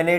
NA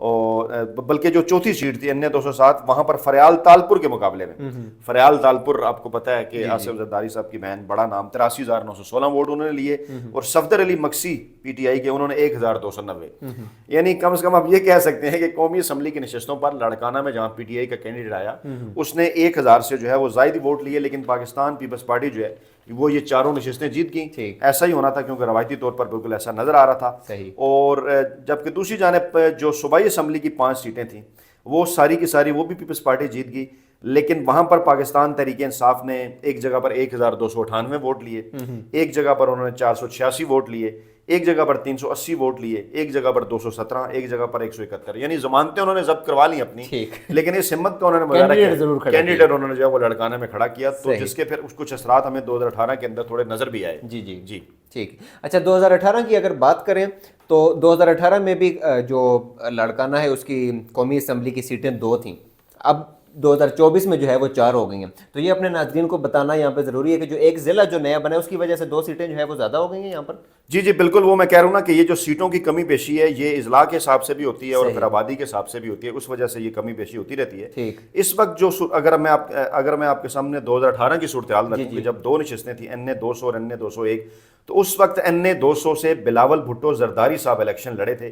اور بلکہ جو چوتھی سیٹ تھی NA-207 وہاں پر فریال تالپور کے مقابلے میں، فریال تالپور آپ کو پتہ ہے کہ آصف زرداری صاحب کی بہن، بڑا نام، 83,916 ووٹ انہوں نے لیے، اور صفدر علی مکسی PTI کے انہوں نے 1,290. یعنی کم سے کم آپ یہ کہہ سکتے ہیں کہ قومی اسمبلی کی نشستوں پر لاڑکانہ میں جہاں PTI کا کینڈیڈیٹ آیا اس نے 1,000 سے جو ہے وہ زائد ووٹ لیے، لیکن پاکستان پیپلز پارٹی جو ہے وہ یہ چاروں نشستیں جیت گئیں. ایسا ہی ہونا تھا کیونکہ روایتی طور پر بالکل ایسا نظر آ رہا تھا. اور جبکہ دوسری جانب جو صوبائی اسمبلی کی 5 سیٹیں تھیں وہ ساری کی ساری وہ بھی پیپلز پارٹی جیت گئی، لیکن وہاں پر پاکستان تحریک انصاف نے ایک جگہ پر 1,298 ووٹ لیے، ایک جگہ پر انہوں نے 486 ووٹ لیے، ایک جگہ پر 380 ووٹ لیے، ایک جگہ پر 217، ایک جگہ پر 171. یعنی ضمانتیں انہوں نے ضبط کروا لی اپنی، لیکن اس ہمت کا انہوں نے مظاہرہ کیا، کینڈیڈیٹ انہوں نے جو ہے وہ لڑکانے میں کھڑا کیا، تو جس کے پھر کچھ اثرات ہمیں 2018 کے اندر تھوڑے نظر بھی آئے. جی ٹھیک. اچھا 2018 کی اگر بات کریں تو 2018 میں بھی جو لڑکانہ ہے اس کی قومی اسمبلی کی سیٹیں 2 تھیں، اب 2024 میں جو ہے وہ 4 ہو گئی ہیں. تو یہ اپنے ناظرین کو بتانا یہاں پہ ضروری ہے کہ جو ایک ضلع جو نیا بنا ہے اس کی وجہ سے 2 سیٹیں جو ہے وہ زیادہ ہو گئی ہیں یہاں پر. جی بالکل، وہ میں کہہ رہا ہوں نا کہ یہ جو سیٹوں کی کمی بیشی ہے یہ اضلاع کے حساب سے بھی ہوتی ہے اور پھر آبادی کے حساب سے بھی ہوتی ہے، اس وجہ سے یہ کمی بیشی ہوتی رہتی ہے. اس وقت جو اگر میں آپ کے سامنے 2018 کی صورتحال رکھوں کہ جب 2 نشستیں تھیں NA-200 اور NA-201، تو اس وقت NA-200 سے بلاول بھٹو زرداری صاحب الیکشن لڑے تھے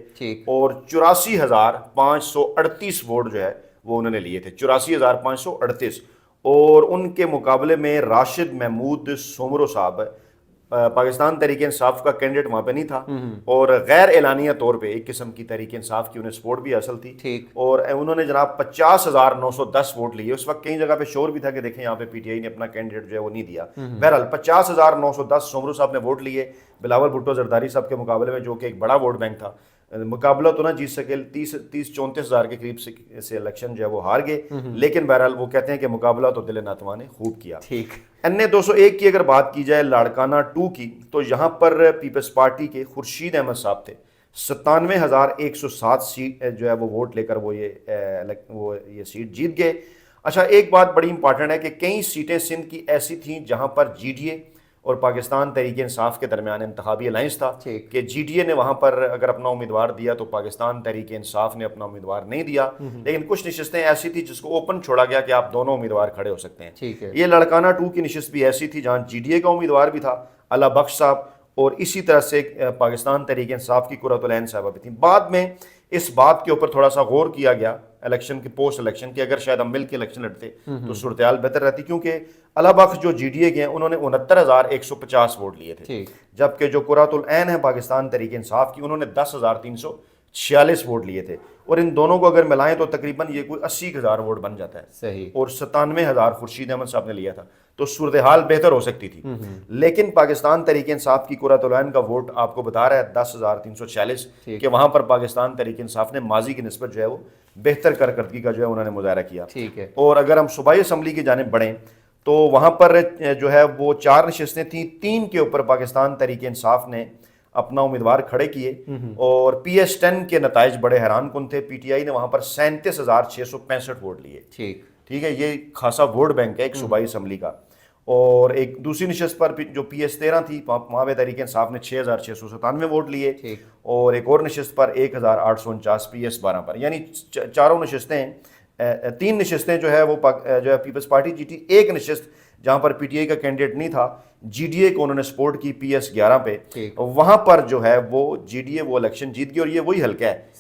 اور 84,538 ووٹ جو ہے وہ انہوں نے لیے تھے، 84,538. اور ان کے مقابلے میں راشد محمود سومرو صاحب، پاکستان تحریک انصاف کا کینڈیڈیٹ وہاں پہ نہیں تھا، اور غیر اعلانیہ طور پہ ایک قسم کی تحریک انصاف کی انہیں سپورٹ بھی حاصل تھی، اور انہوں نے جناب 50,910 ووٹ لیے. اس وقت کئی جگہ پہ شور بھی تھا کہ دیکھیں یہاں پہ PTI نے اپنا کینڈیڈیٹ جو ہے وہ نہیں دیا. بہرحال 50,910 سومرو صاحب نے ووٹ لیے بلاول بھٹو زرداری صاحب کے مقابلے میں، جو کہ ایک بڑا ووٹ بینک تھا. مقابلہ تو نہ جیت سکے، 34 ہزار کے قریب سے الیکشن جو ہے وہ ہار گئے، لیکن بہرحال وہ کہتے ہیں کہ مقابلہ تو دل ناتواں نے خوب کیا. NA-201 کی اگر بات کی جائے لاڑکانہ 2 کی، تو یہاں پر پیپلز پارٹی کے خورشید احمد صاحب تھے، 97,107 سیٹ جو ہے وہ ووٹ لے کر وہ یہ سیٹ جیت گئے. اچھا ایک بات بڑی امپارٹنٹ ہے کہ کئی سیٹیں سندھ کی ایسی تھیں جہاں پر GDA اور پاکستان تحریک انصاف کے درمیان انتخابی الائنس تھا کہ GDA نے وہاں پر اگر اپنا امیدوار دیا تو پاکستان تحریک انصاف نے اپنا امیدوار نہیں دیا، لیکن کچھ نشستیں ایسی تھی جس کو اوپن چھوڑا گیا کہ آپ دونوں امیدوار کھڑے ہو سکتے ہیں. یہ لڑکانہ 2 کی نشست بھی ایسی تھی جہاں GDA کا امیدوار بھی تھا اللہ بخش صاحب، اور اسی طرح سے پاکستان تحریک انصاف کی قرۃ العین صاحبہ بھی تھیں. بعد میں اس بات کے اوپر تھوڑا سا غور کیا گیا الیکشن کے پوسٹ الیکشن کہ اگر شاید ہم مل کے الیکشن لڑتے تو صورتحال بہتر رہتی، کیونکہ اللہ بخش جو GDA کے ہیں انہوں نے 69,150 ووٹ لیے تھے، جبکہ جو قرۃ العین ہے پاکستان تحریک انصاف کی انہوں نے 10,346 ووٹ لیے تھے، اور ان دونوں کو اگر ملائیں تو تقریباً یہ کوئی 80,000 ووٹ بن جاتا ہے، اور 97,000 خورشید احمد صاحب نے لیا تھا، تو صورتحال بہتر ہو سکتی تھی. لیکن پاکستان تحریک انصاف کی قرۃ العین کا ووٹ آپ کو بتا رہا ہے 10,346 کہ وہاں پر پاکستان تحریک انصاف نے ماضی کی نسبت جو ہے وہ بہتر کارکردگی کا جو ہے انہوں نے مظاہرہ کیا. اور اگر ہم صوبائی اسمبلی کی جانب بڑھیں تو وہاں پر جو ہے وہ 4 نشستیں تھیں، 3 کے اوپر پاکستان تحریک انصاف نے اپنا امیدوار کھڑے کیے، اور PS10 کے نتائج بڑے حیران کن تھے. PTI نے وہاں پر 37,665 ووٹ لیے. ٹھیک ہے، یہ خاصا ووٹ بینک ہے ایک صوبائی اسمبلی کا. اور ایک دوسری نشست پر جو PS13 تھی وہاں پہ تحریک انصاف نے 6,697 ووٹ لیے، اور ایک اور نشست پر 1,849 PS12 پر. یعنی چاروں نشستیں 3 نشستیں جو ہے وہ جو ہے پیپلز پارٹی جیتی، ایک نشست جہاں پر PTI کا کینڈیڈیٹ نہیں تھا GDA کو انہوں نے سپورٹ کی PS11 پہ، وہاں پر جو ہے وہ GDA وہ الیکشن جیت گئی، اور یہ وہی حلقہ ہے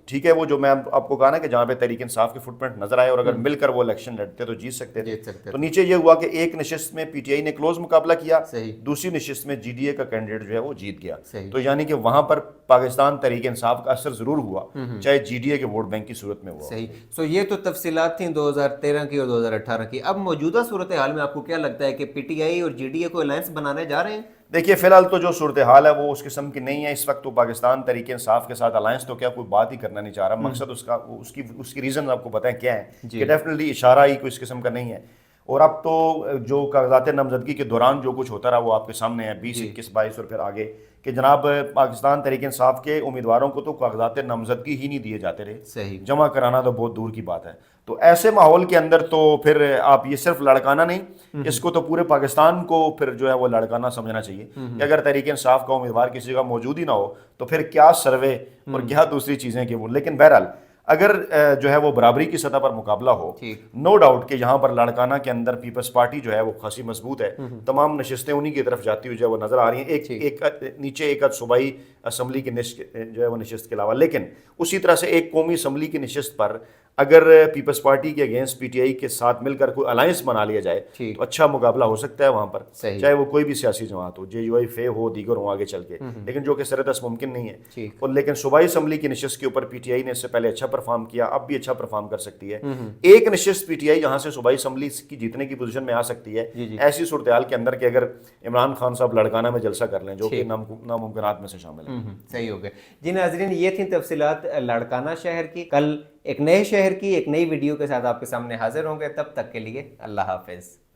ٹھیک ہے وہ جو میں آپ کو کہا نا کہ جہاں پہ تحریک انصاف کے فٹ پرنٹ نظر آئے اور اگر مل کر وہ الیکشن لڑتے تو جیت سکتے تھے. تو نیچے یہ ہوا کہ ایک نشست میں PTI نے کلوز مقابلہ کیا، دوسری نشست میں GDA کا کینڈیڈیٹ جو ہے وہ جیت گیا. تو یعنی کہ وہاں پر پاکستان تحریک انصاف کا اثر ضرور ہوا، چاہے GDA کے ووٹ بینک کی صورت میں ہوا. سو یہ تو تفصیلات تھیں 2013 کی اور 2018 کی. اب موجودہ صورتحال میں آپ کو کیا لگتا ہے کہ PTI اور GDA کو الائنس بنانے جا رہے ہیں؟ دیکھیے فی الحال تو جو صورتحال ہے وہ اس قسم کی نہیں ہے اس وقت. تو پاکستان تحریک انصاف کے ساتھ الائنس تو کیا کوئی بات ہی کرنا نہیں چاہ رہا. مقصد اس کی ریزن آپ کو پتہ ہے کیا ہے کہ ڈیفینیٹلی اشارہ ہی کوئی اس قسم کا نہیں ہے. اور اب تو جو کاغذات نامزدگی کے دوران جو کچھ ہوتا رہا وہ آپ کے سامنے ہے، 20، 21، 22 اور پھر آگے کہ جناب پاکستان تحریک انصاف کے امیدواروں کو تو کاغذات نامزدگی ہی نہیں دیے جاتے رہے، جمع کرانا تو بہت دور کی بات ہے. تو ایسے ماحول کے اندر تو پھر آپ یہ صرف لڑکانہ نہیں، اس کو تو پورے پاکستان کو پھر جو ہے وہ لڑکانہ سمجھنا چاہیے کہ اگر تحریک انصاف کا امیدوار کسی کا موجود ہی نہ ہو تو پھر کیا سروے اور کیا دوسری چیزیں کہ وہ. لیکن بہرحال اگر جو ہے وہ برابری کی سطح پر مقابلہ ہو، نو ڈاؤٹ کہ یہاں پر لاڑکانہ کے اندر پیپلز پارٹی جو ہے وہ خاصی مضبوط ہے، تمام نشستیں انہی کی طرف جاتی ہوئی جو ہے وہ نظر آ رہی ہیں، ایک نیچے ایک صوبائی اسمبلی کی جو ہے وہ نشست کے علاوہ. لیکن اسی طرح سے ایک قومی اسمبلی کی نشست پر اگر پیپلز پارٹی کے اگینسٹ پی ٹی آئی کے ساتھ مل کر کوئی الائنس بنا لیا جائے تو اچھا مقابلہ ہو سکتا ہے وہاں پر، چاہے وہ کوئی بھی سیاسی جماعت ہو، جے یو آئی فے ہو، دیگر ہوں آگے چل کے، لیکن جو کہ سردست ممکن نہیں ہے. اور لیکن صوبائی اسمبلی کی نشست کے اوپر پی ٹی آئی نے اس سے پہلے اچھا پرفارم کیا، اب بھی اچھا پرفارم کر سکتی ہے. ایک نشست پی ٹی آئی یہاں سے صوبائی اسمبلی کی جیتنے کی پوزیشن میں آ سکتی ہے ایسی صورتحال کے اندر کہ اگر عمران خان صاحب لاڑکانہ میں جلسہ کر لیں، جو کہ ناممکنات میں سے شامل ہے. صحیح ہو گیا جی. ناظرین، یہ تھیں تفصیلات لاڑکانہ شہر کی. کل ایک نئے شہر کی ایک نئی ویڈیو کے ساتھ آپ کے سامنے حاضر ہوں گے. تب تک کے لیے اللہ حافظ.